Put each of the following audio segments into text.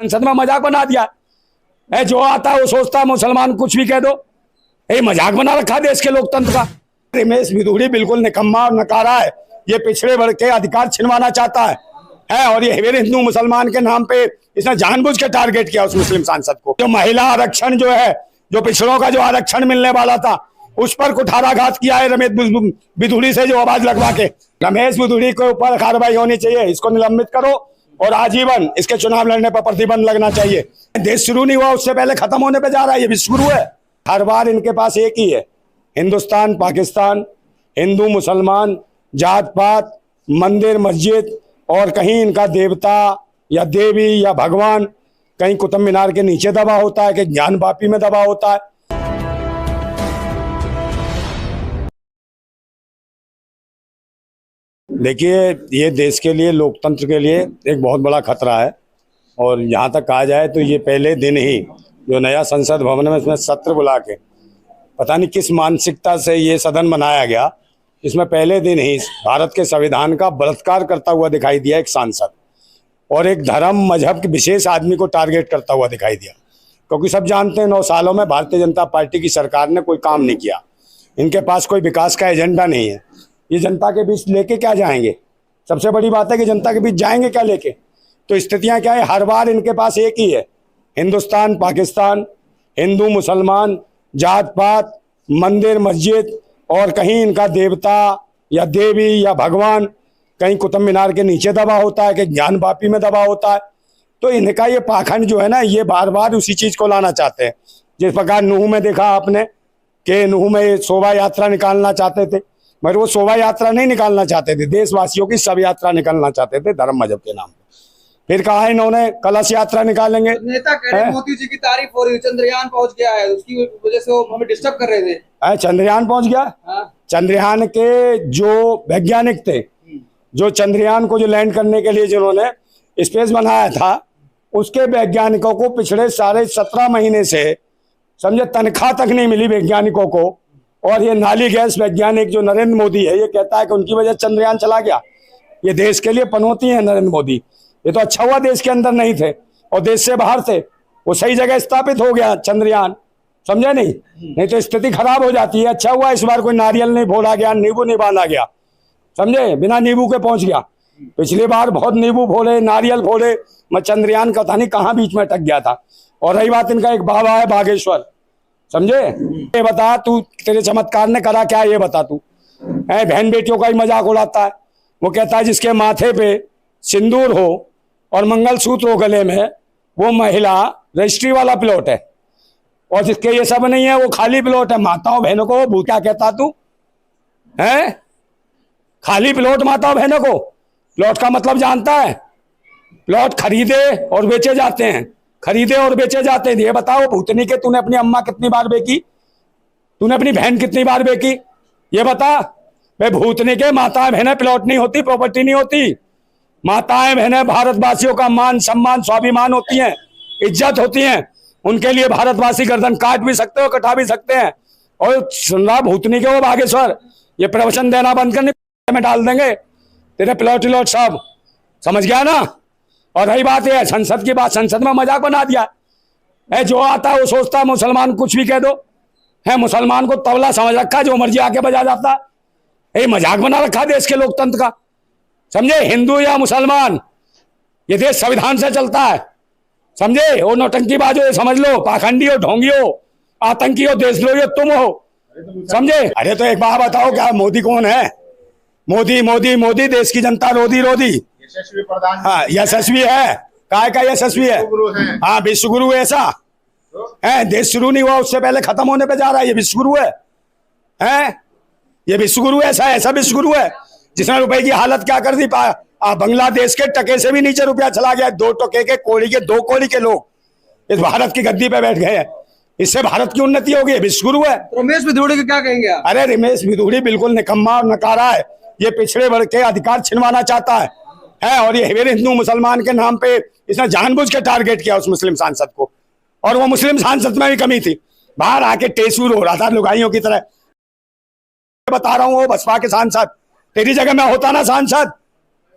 संसद में मजाक बना दिया है। जो आता है वो सोचता है मुसलमान कुछ भी कह दो, ये मजाक बना रखा देश के लोकतंत्र का। रमेश भिदुड़ी बिल्कुल निकम्मा और नकारा है। ये पिछड़े वर्ग के अधिकार छिनवाना चाहता है और ये हिंदू मुसलमान के नाम पे इसने जानबूझ के टारगेट किया उस मुस्लिम सांसद को। जो महिला आरक्षण जो है, जो पिछड़ों का जो आरक्षण मिलने वाला था, उस पर कुठाराघात किया है रमेश भिदुड़ी से जो आवाज लगवा के। रमेश भिदुड़ी के ऊपर कार्रवाई होनी चाहिए, इसको निलंबित करो और आजीवन इसके चुनाव लड़ने पर प्रतिबंध लगना चाहिए। देश शुरू नहीं हुआ उससे पहले खत्म होने पे जा रहा है, ये विश्व गुरु है। हर बार इनके पास एक ही है, हिंदुस्तान पाकिस्तान, हिंदू मुसलमान, जात पात, मंदिर मस्जिद, और कहीं इनका देवता या देवी या भगवान कहीं कुतुब मीनार के नीचे दबा होता है, कि ज्ञान वापी में दबा होता है। देखिए, ये देश के लिए, लोकतंत्र के लिए एक बहुत बड़ा खतरा है। और यहाँ तक कहा जाए तो ये पहले दिन ही जो नया संसद भवन में इसमें सत्र बुला के पता नहीं किस मानसिकता से ये सदन बनाया गया, इसमें पहले दिन ही भारत के संविधान का बलात्कार करता हुआ दिखाई दिया एक सांसद, और एक धर्म मजहब के विशेष आदमी को टारगेट करता हुआ दिखाई दिया। क्योंकि सब जानते हैं 9 सालों में भारतीय जनता पार्टी की सरकार ने कोई काम नहीं किया, इनके पास कोई विकास का एजेंडा नहीं है। ये जनता के बीच लेके क्या जाएंगे? सबसे बड़ी बात है कि जनता के बीच जाएंगे क्या लेके? तो स्थितियां क्या है, हर बार इनके पास एक ही है, हिंदुस्तान पाकिस्तान, हिंदू मुसलमान, जात पात, मंदिर मस्जिद, और कहीं इनका देवता या देवी या भगवान कहीं कुतुब मीनार के नीचे दबा होता है, कि ज्ञान वापी में दबा होता है। तो इनका ये पाखंड जो है ना, ये बार बार उसी चीज को लाना चाहते हैं। जिस प्रकार नूह में देखा आपने कि नूह में शोभा यात्रा निकालना चाहते थे, मगर वो शोभा यात्रा नहीं निकालना चाहते थे, देशवासियों की सब यात्रा निकालना चाहते थे धर्म मजहब के नाम पे। फिर कहा इन्होंने कलश यात्रा निकालेंगे। नेता कह रहे मोदी जी की तारीफ हो रही, चंद्रयान पहुंच गया है, उसकी वजह से वो हमें डिस्टर्ब कर रहे थे। चंद्रयान पहुंच गया। हाँ। चंद्रयान के जो वैज्ञानिक थे, जो चंद्रयान को जो लैंड करने के लिए जिन्होंने स्पेस बनाया था, उसके वैज्ञानिकों को पिछले 17.5 महीने से समझे तनख्वाह तक नहीं मिली वैज्ञानिकों को। और ये नाली गैस वैज्ञानिक जो नरेंद्र मोदी है, ये कहता है कि उनकी वजह चंद्रयान चला गया। ये देश के लिए पनौती है नरेंद्र मोदी। ये तो अच्छा हुआ देश के अंदर नहीं थे और देश से बाहर थे, वो सही जगह स्थापित हो गया चंद्रयान, समझे नहीं तो स्थिति खराब हो जाती है। अच्छा हुआ इस बार कोई नारियल नहीं फोड़ा गया, नींबू नहीं बांधा गया, समझे, बिना नींबू के पहुंच गया। पिछली बार बहुत नींबू फोड़े, नारियल फोड़े, मैं चंद्रयान का था नहीं कहाँ बीच में अटक गया था। और रही बात, इनका एक बाबा है बागेश्वर, समझे। ये बता तू, तेरे चमत्कार ने करा क्या, ये बता तू। बहन बेटियों का ही मजाक उड़ाता है। वो कहता है जिसके माथे पे सिंदूर हो और मंगलसूत्र हो गले में, वो महिला रजिस्ट्री वाला प्लॉट है, और जिसके ये सब नहीं है वो खाली प्लॉट है। माताओं बहनों को भूत क्या कहता तू है? खाली प्लॉट माताओं बहनों को। प्लॉट का मतलब जानता है? प्लॉट खरीदे और बेचे जाते हैं, खरीदे और बेचे जाते हैं। ये बताओ भूतनी के, तूने अपनी अम्मा कितनी बार बेची? तूने अपनी बहन कितनी बार बेची? ये बता। भाई भूतनी के माताएं बहनें प्लॉट नहीं होती, प्रॉपर्टी नहीं होती। माताएं बहनें भारतवासियों का मान सम्मान स्वाभिमान होती हैं, इज्जत होती हैं। उनके लिए भारतवासी गर्दन काट भी सकते हो, कटा भी सकते हैं। और सुन रहा भूतनी के वो बागेश्वर, ये प्रवचन देना बंद करने में डाल देंगे तेरे प्लॉट सब, समझ गया ना। और रही बात है संसद की बात, संसद में मजाक बना दिया है। जो आता है वो सोचता है मुसलमान कुछ भी कह दो, है मुसलमान को तबला समझ रखा है, जो मर्जी आके बजा जाता है। ये मजाक बना रखा है देश के लोकतंत्र का, समझे। हिंदू या मुसलमान, ये देश संविधान से चलता है, समझे। वो नौटंकीबाज हो समझ लो, पाखंडी हो, ढोंगी हो, आतंकी हो, देशद्रोही हो, तुम हो, समझे। अरे तो एक बात बताओ, क्या मोदी कौन है? मोदी मोदी मोदी, देश की जनता रोदी रोदी। यशस्वी प्रधान। हाँ यशस्वी है, काय का यशस्वी है? हाँ विश्व गुरु ऐसा है। देश शुरू नहीं हुआ उससे पहले खत्म होने पे जा रहा है, ये विश्व गुरु है। ये विश्व गुरु ऐसा विश्व गुरु है जिसने रुपए की हालत क्या कर दी। बांग्लादेश के टके से भी नीचे रुपया चला गया। 2 टके के कोड़ी के 2 कोड़ी के लोग इस भारत की गद्दी पे बैठ गए हैं। इससे भारत की उन्नति होगी, विश्व गुरु है। रमेश भिदुड़ी का क्या कहेंगे आप? अरे रमेश भिदुड़ी बिल्कुल निकम्मा और नकारा है। ये पिछड़े वर्ग के अधिकार छिनवाना चाहता है और ये हिंदू मुसलमान के नाम पे इसने जानबूझ के टारगेट किया उस मुस्लिम सांसद को। और वो मुस्लिम सांसद में भी कमी थी, बाहर आके टेसूर हो रहा था लुगाइयों की तरह। बता रहा हूँ, वो बसपा के सांसद, तेरी जगह मैं होता ना सांसद,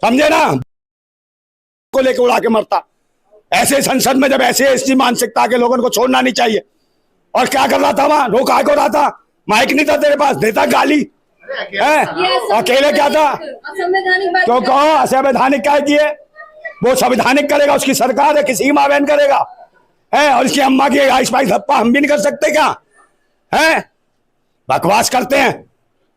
समझे ना, को लेके उड़ा के मरता। ऐसे संसद में जब ऐसे ऐसी मानसिकता के लोगों को छोड़ना नहीं चाहिए। और क्या कर रहा था वहां, रोका को रहा था, माइक नहीं था तेरे पास, देता गाली है? अकेले क्या था? तो कहो असंवैधानिक क्या किए? वो संवैधानिक करेगा, उसकी सरकार है, किसी की माँ बहन करेगा है? और इसकी अम्मा की आइस पाइस धप्पा हम भी नहीं कर सकते क्या? है बकवास करते हैं।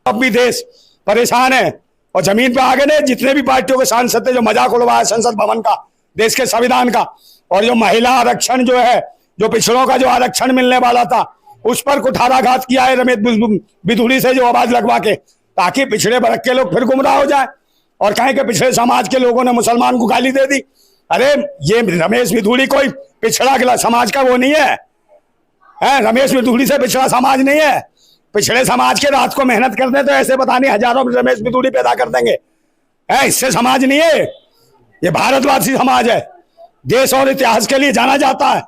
अब भी देश परेशान है और जमीन पे आगे ने जितने भी पार्टियों के सांसद थे जो मजाक उड़वाया संसद भवन का, देश के संविधान का, और जो महिला आरक्षण जो है, जो पिछड़ों का जो आरक्षण मिलने वाला था, उस पर कुठाराघात किया है रमेश बिधूड़ी से जो आवाज लगवा के, ताकि पिछड़े वर्ग के लोग फिर गुमराह हो जाए और कहें कि पिछड़े समाज के लोगों ने मुसलमान को गाली दे दी। अरे ये रमेश बिधूड़ी कोई पिछड़ा समाज का वो नहीं है, रमेश बिधूड़ी से पिछड़ा समाज नहीं है। पिछड़े समाज के रात को मेहनत करते तो ऐसे पता नहीं हजारों रमेश बिधूड़ी पैदा कर देंगे, इससे समाज नहीं है, ये भारतवासी समाज है। देश और इतिहास के लिए जाना जाता है।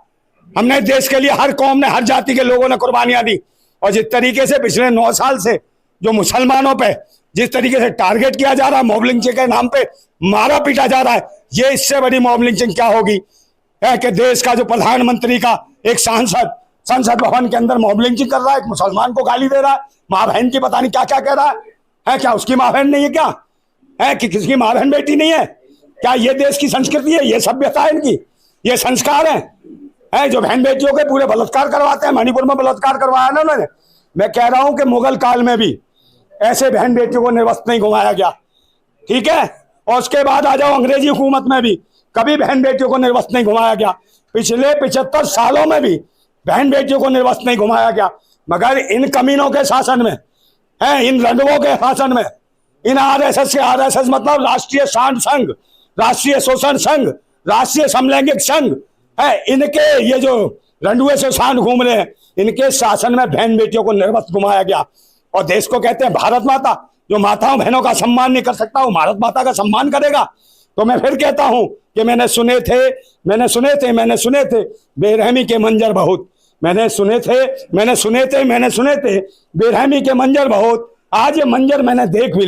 हमने देश के लिए, हर कौम ने, हर जाति के लोगों ने कुर्बानियां दी। और जिस तरीके से पिछले 9 साल से जो मुसलमानों पे जिस तरीके से टारगेट किया जा रहा है, मॉब लिंचिंग के नाम पे मारा पीटा जा रहा है, ये इससे बड़ी मॉब लिंचिंग क्या होगी है कि देश का जो प्रधानमंत्री का एक सांसद संसद भवन के अंदर मॉब लिंचिंग कर रहा है, एक मुसलमान को गाली दे रहा है, माँ बहन की पता नहीं क्या क्या कह रहा है? क्या उसकी माँ बहन नहीं है क्या? है कि किसकी माँ बहन बेटी नहीं है क्या? ये देश की संस्कृति है, ये सभ्यता है इनकी, ये संस्कार है जो बहन बेटियों के पूरे बलात्कार करवाते हैं। मणिपुर में बलात्कार करवाया ना उन्होंने। मैं कह रहा हूं कि मुगल काल में भी ऐसे बहन बेटियों को निर्वस्त्र नहीं घुमाया गया, ठीक है? और उसके बाद आ जाओ अंग्रेजी हुकूमत में भी कभी बहन बेटियों को निर्वस्त्र नहीं घुमाया गया। पिछले 75 सालों में भी बहन बेटियों को निर्वस्त्र नहीं घुमाया गया। मगर इन कमीनों के शासन में इन रंडवों के शासन में, इन आरएसएस मतलब राष्ट्रीय सांड संघ, राष्ट्रीय शोषण संघ, राष्ट्रीय समलैंगिक संघ है, इनके ये जो रंडुए से सांड घूम रहे हैं, इनके शासन में बहन बेटियों को निर्वस्त्र घुमाया गया। और देश को कहते हैं भारत माता। जो माताओं बहनों का सम्मान नहीं कर सकता वो भारत माता का सम्मान करेगा? तो मैं फिर कहता हूं कि मैंने सुने थे बेरहमी के मंजर बहुत, मैंने सुने थे बेरहमी के मंजर बहुत। आज ये मंजर मैंने देख भी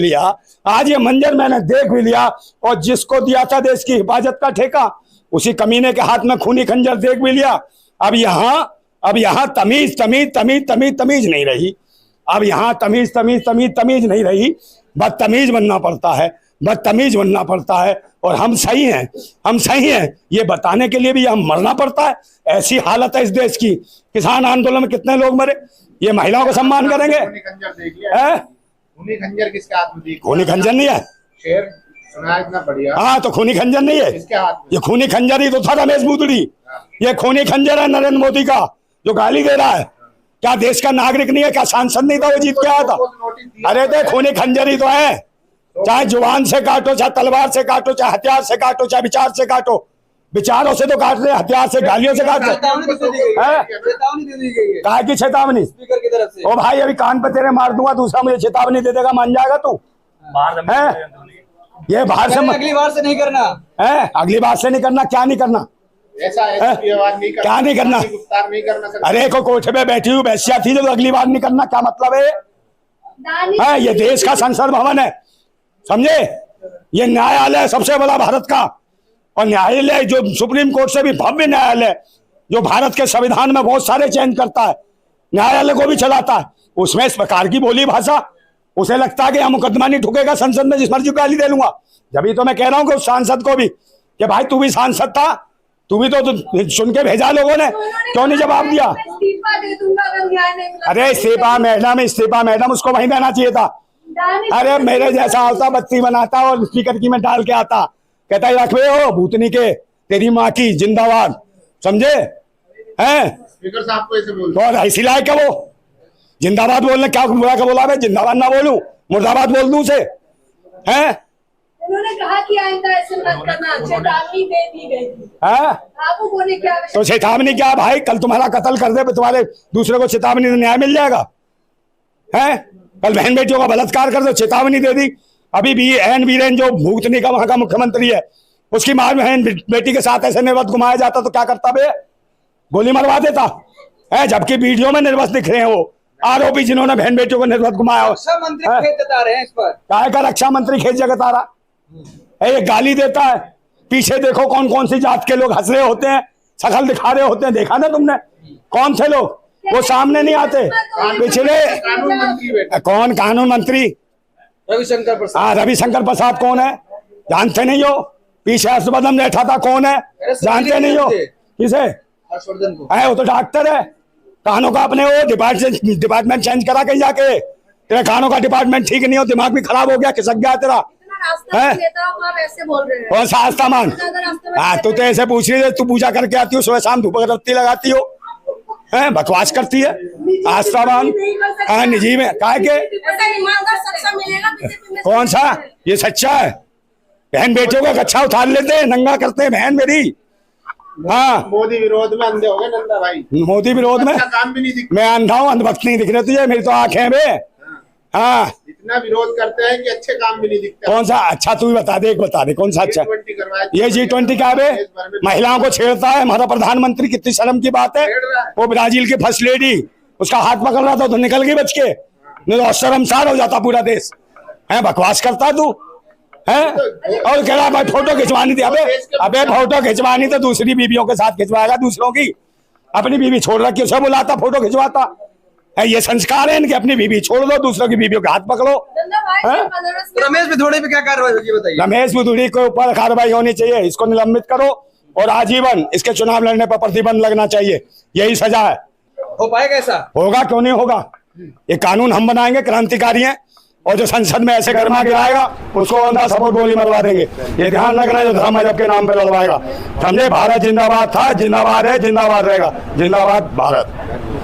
लिया, और जिसको दिया था देश की हिफाजत का ठेका, उसी कमीने के हाथ में खूनी खंजर देख भी लिया। अब यहाँ तमीज नहीं रही। अब यहाँ तमीज नहीं रही। बदतमीज बनना पड़ता है। और हम सही हैं ये बताने के लिए भी हम मरना पड़ता है। ऐसी हालत है इस देश की। किसान आंदोलन में कितने लोग मरे? ये महिलाओं को सम्मान करेंगे? खूनी खंजर किसके हाथ में थी? खूनी खंजर नहीं है, शेर सुना इतना बढ़िया। हाँ, तो खूनी खंजर नहीं है, किसके हाथ में? ये खूनी खंजर ही तो था रमेश बिधूड़ी। ये खूनी खंजर है नरेंद्र मोदी का जो गाली दे रहा है। क्या देश का नागरिक नहीं है? क्या सांसद नहीं था वो जीत के आया था? अरे तो खूनी खंजर ही तो है। चाहे जुबान से काटो, चाहे तलवार से काटो, चाहे हथियार से काटो, चाहे विचार से काटो। विचारों से तो काट रहे, हथियार से, गालियों से काट रहे। चेतावनी दे दी गई है काय की चेतावनी? स्पीकर की तरफ से। ओ भाई अभी कान पे तेरे मार दूंगा, दूसरा मुझे चेतावनी दे देगा, मान जाएगा तू? ये बाहर से अगली बार से नहीं करना है, अगली बार से नहीं करना। क्या नहीं करना? क्या नहीं करना? अरे को कोठे पे बैठी हुई वैश्या थी जो अगली बार नहीं करना, क्या मतलब है? ये देश का संसद भवन है, समझे? ये न्यायालय सबसे बड़ा भारत का, और न्यायालय जो सुप्रीम कोर्ट से भी भव्य न्यायालय, जो भारत के संविधान में बहुत सारे चेंज करता है, न्यायालय को भी चलाता है, उसमें इस प्रकार की बोली भाषा, उसे लगता है कि यह मुकदमा नहीं ठुकेगा, संसद में जिस मर्जी को गाली दे लूंगा। जब तो मैं कह रहा हूं कि उस सांसद को भी कि भाई तू भी सांसद था, तू भी तो सुन के भेजा लोगों ने, क्यों नहीं जवाब दिया? अरे इस्तीफा मैडम उसको वहीं देना चाहिए था। अरे मेरे जैसा होता, बत्ती बनाता और स्पीकर की में डाल के आता, कहता रखवे हो भूतनी के, तेरी माँ की जिंदाबाद, समझे? हैं स्पीकर साहब को ऐसे बोल, तो ऐसी लायक है वो जिंदाबाद बोलने? क्या बुरा का बोला? मैं जिंदाबाद ना बोलूं, मुर्दाबाद बोल दूं उसे? हैं उन्होंने कहा कि आइंदा ऐसे मत करना, चेतावनी दे दी गई थी। आपको बोले क्या? तो चेतावनी क्या भाई? कल तुम्हारा कत्ल कर दे तो तुम्हारे दूसरे को चेतावनी से न्याय मिल जाएगा? हैं कल बहन बेटियों का बलात्कार कर दो, चेतावनी दे दी। अभी भी एन वीरेन जो भूतनी का वहां का मुख्यमंत्री है, उसकी मां बहन बेटी के साथ ऐसे निर्वस्त्र घुमाया जाता तो क्या करता बे? गोली मरवा देता है। जबकि वीडियो में निर्वस्त्र दिख रहे हैं वो आरोपी जिन्होंने बहन बेटियों को निर्वस्त्र घुमाया। रक्षा मंत्री खेत जता रहे हैं इस पर। क्या का रक्षा मंत्री खेत जगता रहा है? ये गाली देता है, पीछे देखो कौन कौन सी जात के लोग हंस रहे होते हैं, शकल दिखा रहे होते हैं, देखा ना तुमने? कौन थे लोग? वो सामने नहीं आते। पिछले कानून मंत्री बैठे। कौन कानून मंत्री? रविशंकर प्रसाद। हाँ, रविशंकर प्रसाद कौन है? जानते नहीं हो? पीछे हर्षवर्धन बैठा था, कौन है? जानते नहीं हो? किसे? हर्षवर्धन को। है वो तो डॉक्टर है। कानों का अपने वो डिपार्टमेंट चेंज करा कहीं जाके। तेरे कानों का डिपार्टमेंट ठीक नहीं हो, दिमाग भी खराब हो गया, खिसक गया तेरा। ऐसे बोल रहे हैं। कौन सा आस्था मान? हाँ, तू तो ऐसे पूछ रही है, तू पूजा करके आती हो, सुबह शाम धूप अगरबत्ती लगाती हो, हैं बकवास करती है। आस्था मान? हाँ, निजी में काय के? कौन सा? ये सच्चा है? बहन बेटियों का कच्छा उतार लेते हैं, नंगा करते हैं बहन मेरी। हाँ, मोदी विरोध में अंधे हो गए नंदा भाई। मोदी विरोध में? अच्छा काम भी नहीं दिखता। मैं अंधा हूँ, अंधभक्त नहीं दिख रहे तुझे? मेरी तो आंखें हैं बे। हाँ, इतना विरोध करते हैं कि अच्छे काम भी नहीं दिखते। कौन सा अच्छा? तू ही बता दे, एक बता दे कौन सा अच्छा? G20 करवाया। ये G20 क्या है? महिलाओं को छेड़ता है हमारा प्रधानमंत्री, कितनी शर्म की बात है। वो ब्राजील की फर्स्ट लेडी, उसका हाथ पकड़ रहा था तो निकल गई बच के, नहीं तो शर्मसार हो जाता पूरा देश। है बकवास करता तू है? और कह रहा भाई फोटो खिंचवानी थी। अबे फोटो खिंचवानी तो दूसरी बीवियों के साथ खिंचवाएगा, दूसरों की। अपनी बीवी छोड़ रखी, उसे बुलाता, फोटो खिंचवाता है। ये संस्कार है इनके, अपनी बीवी छोड़ दो, दूसरों की बीवियों के हाथ पकड़ो। तो रमेश भिथोड़े पे क्या कार्रवाई होगी बताइए? रमेश भिथोड़े के ऊपर कार्रवाई होनी चाहिए, इसको निलंबित करो और आजीवन इसके चुनाव लड़ने पर प्रतिबंध लगना चाहिए, यही सजा है। हो पाएगा ऐसा? होगा, क्यों नहीं होगा? ये कानून हम बनाएंगे, क्रांतिकारी हैं, और जो संसद में ऐसे गरमा गिराएगा उसको अंधा सपोर्ट गोली मरवा देंगे। ये ध्यान रखना, जो धर्म मजहब के नाम पे लड़वाएगा। समझे? भारत जिंदाबाद था, जिंदाबाद है, जिंदाबाद रहेगा। जिंदाबाद भारत।